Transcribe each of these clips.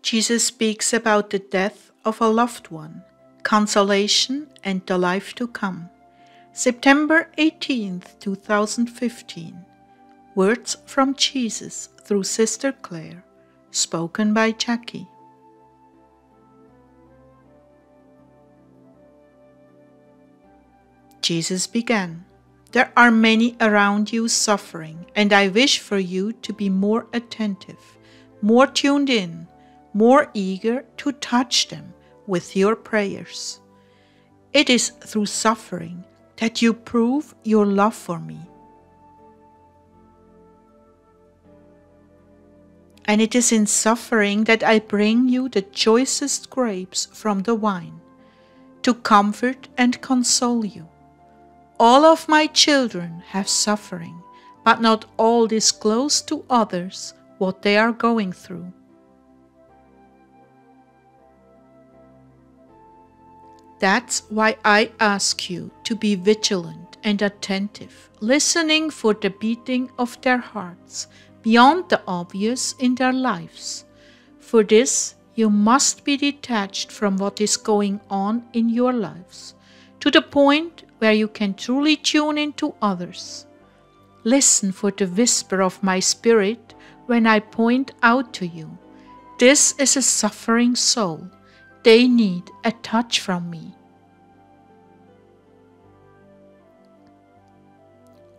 Jesus speaks about the death of a loved one, consolation, and the life to come. September 18th, 2015. Words from Jesus through Sister Clare, spoken by Jackie. Jesus began, "There are many around you suffering, and I wish for you to be more attentive, more tuned in, more eager to touch them with your prayers. It is through suffering that you prove your love for me. And it is in suffering that I bring you the choicest grapes from the vine, to comfort and console you. All of my children have suffering, but not all disclose to others what they are going through. That's why I ask you to be vigilant and attentive, listening for the beating of their hearts, beyond the obvious in their lives. For this, you must be detached from what is going on in your lives, to the point where you can truly tune into others. Listen for the whisper of my spirit when I point out to you, this is a suffering soul. They need a touch from me.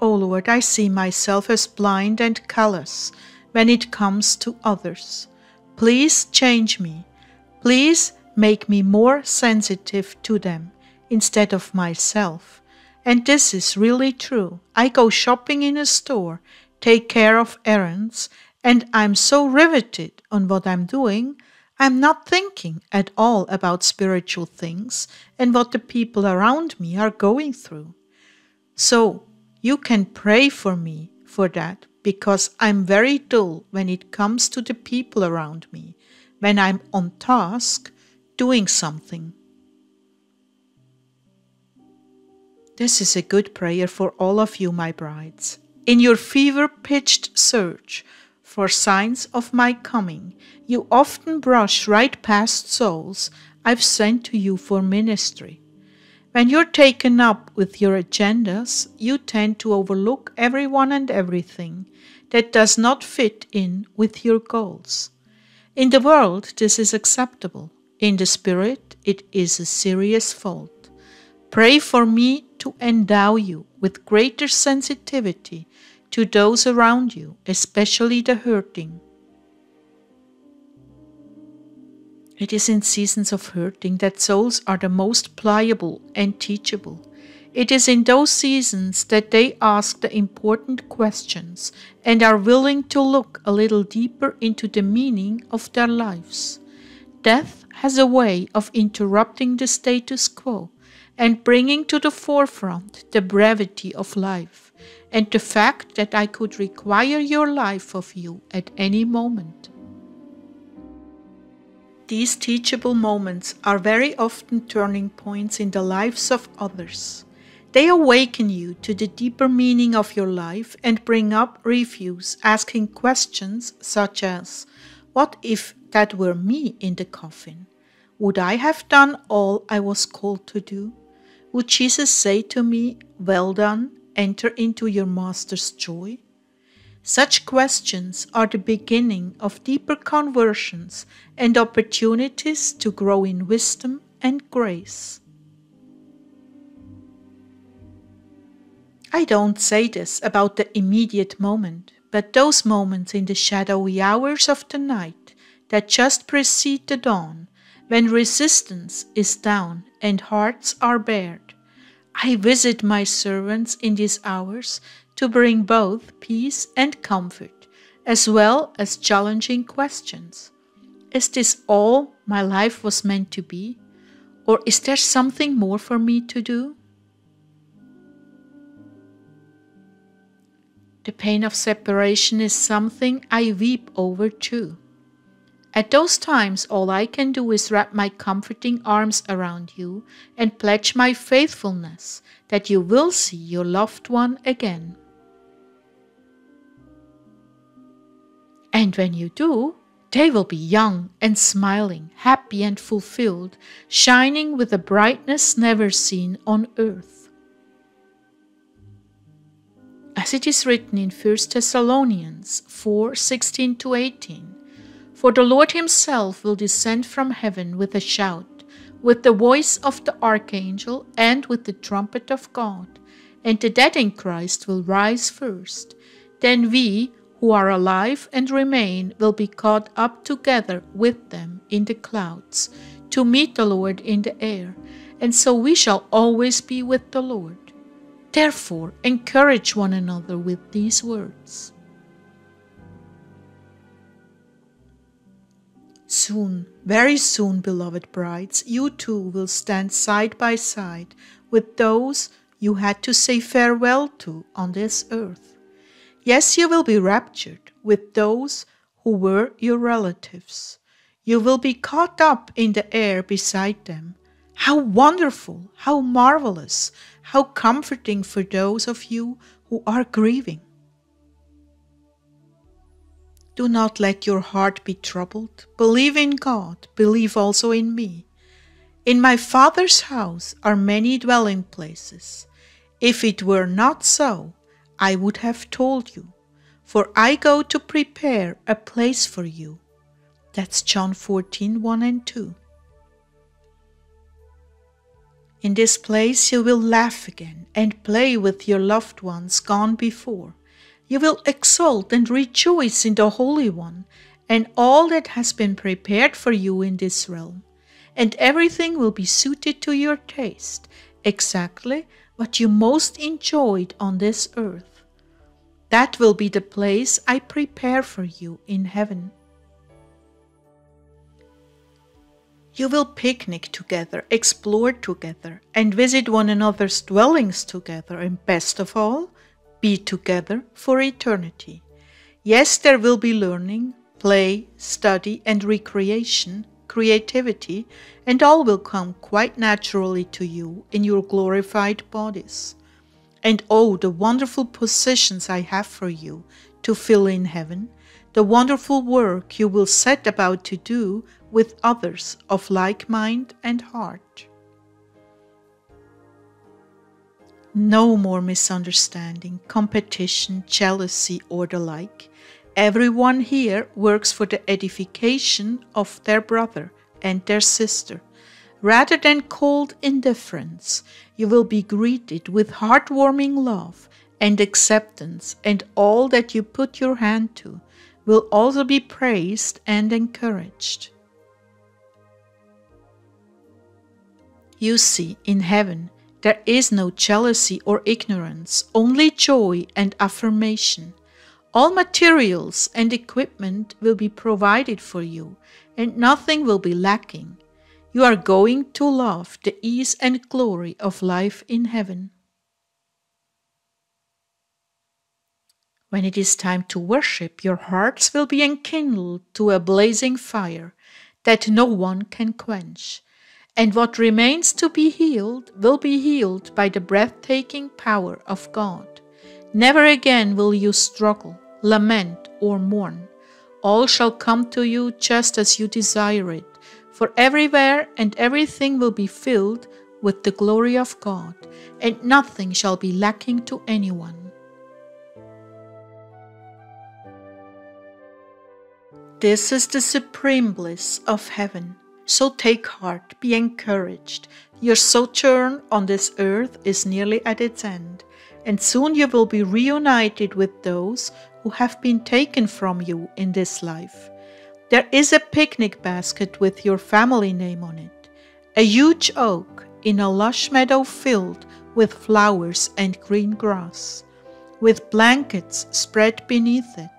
Oh Lord, I see myself as blind and callous when it comes to others. Please change me. Please make me more sensitive to them instead of myself. And this is really true. I go shopping in a store, take care of errands, and I'm so riveted on what I'm doing, I'm not thinking at all about spiritual things and what the people around me are going through. So, you can pray for me for that, because I'm very dull when it comes to the people around me, when I'm on task doing something. This is a good prayer for all of you, my brides. In your fever-pitched search for signs of my coming, you often brush right past souls I've sent to you for ministry. When you're taken up with your agendas, you tend to overlook everyone and everything that does not fit in with your goals. In the world, this is acceptable. In the spirit, it is a serious fault. Pray for me to endow you with greater sensitivity to those around you, especially the hurting. It is in seasons of hurting that souls are the most pliable and teachable. It is in those seasons that they ask the important questions and are willing to look a little deeper into the meaning of their lives. Death has a way of interrupting the status quo and bringing to the forefront the brevity of life and the fact that I could require your life of you at any moment. These teachable moments are very often turning points in the lives of others. They awaken you to the deeper meaning of your life and bring up reviews asking questions such as, what if that were me in the coffin? Would I have done all I was called to do? Would Jesus say to me, well done, enter into your master's joy? Such questions are the beginning of deeper conversions and opportunities to grow in wisdom and grace. I don't say this about the immediate moment, but those moments in the shadowy hours of the night that just precede the dawn, when resistance is down and hearts are bared. I visit my servants in these hours to bring both peace and comfort, as well as challenging questions. Is this all my life was meant to be? Or is there something more for me to do? The pain of separation is something I weep over too. At those times, all I can do is wrap my comforting arms around you and pledge my faithfulness that you will see your loved one again. And when you do, They will be young and smiling, happy and fulfilled, shining with a brightness never seen on earth. As it is written in 1 Thessalonians 4:16-18, "For the Lord himself will descend from heaven with a shout, with the voice of the archangel, and with the trumpet of God, and the dead in Christ will rise first. Then we, who are alive and remain, will be caught up together with them in the clouds, to meet the Lord in the air, and so we shall always be with the Lord. Therefore, encourage one another with these words." Soon, very soon, beloved brides, you too will stand side by side with those you had to say farewell to on this earth. Yes, you will be raptured with those who were your relatives. You will be caught up in the air beside them. How wonderful, how marvelous, how comforting for those of you who are grieving. Do not let your heart be troubled. Believe in God, believe also in me. In my Father's house are many dwelling places. If it were not so, I would have told you, for I go to prepare a place for you. That's John 14:1 and 2. In this place you will laugh again and play with your loved ones gone before. You will exult and rejoice in the Holy One and all that has been prepared for you in this realm. And everything will be suited to your taste, exactly what you most enjoyed on this earth. That will be the place I prepare for you in heaven. You will picnic together, explore together, and visit one another's dwellings together, and best of all, be together for eternity. Yes, there will be learning, play, study, and recreation, creativity, and all will come quite naturally to you in your glorified bodies. And oh, the wonderful positions I have for you to fill in heaven, the wonderful work you will set about to do with others of like mind and heart. No more misunderstanding, competition, jealousy, or the like. Everyone here works for the edification of their brother and their sister. Rather than cold indifference, you will be greeted with heartwarming love and acceptance, and all that you put your hand to will also be praised and encouraged. You see, in heaven, there is no jealousy or ignorance, only joy and affirmation. All materials and equipment will be provided for you, and nothing will be lacking. You are going to love the ease and glory of life in heaven. When it is time to worship, your hearts will be enkindled to a blazing fire that no one can quench. And what remains to be healed will be healed by the breathtaking power of God. Never again will you struggle, lament, or mourn. All shall come to you just as you desire it, for everywhere and everything will be filled with the glory of God, and nothing shall be lacking to anyone. This is the supreme bliss of heaven. So take heart, be encouraged. Your sojourn on this earth is nearly at its end, and soon you will be reunited with those who have been taken from you in this life. There is a picnic basket with your family name on it, a huge oak in a lush meadow filled with flowers and green grass, with blankets spread beneath it,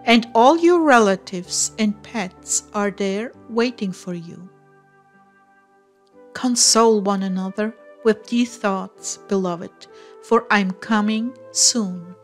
and all your relatives and pets are there waiting for you. Console one another with these thoughts, beloved, for I'm coming soon.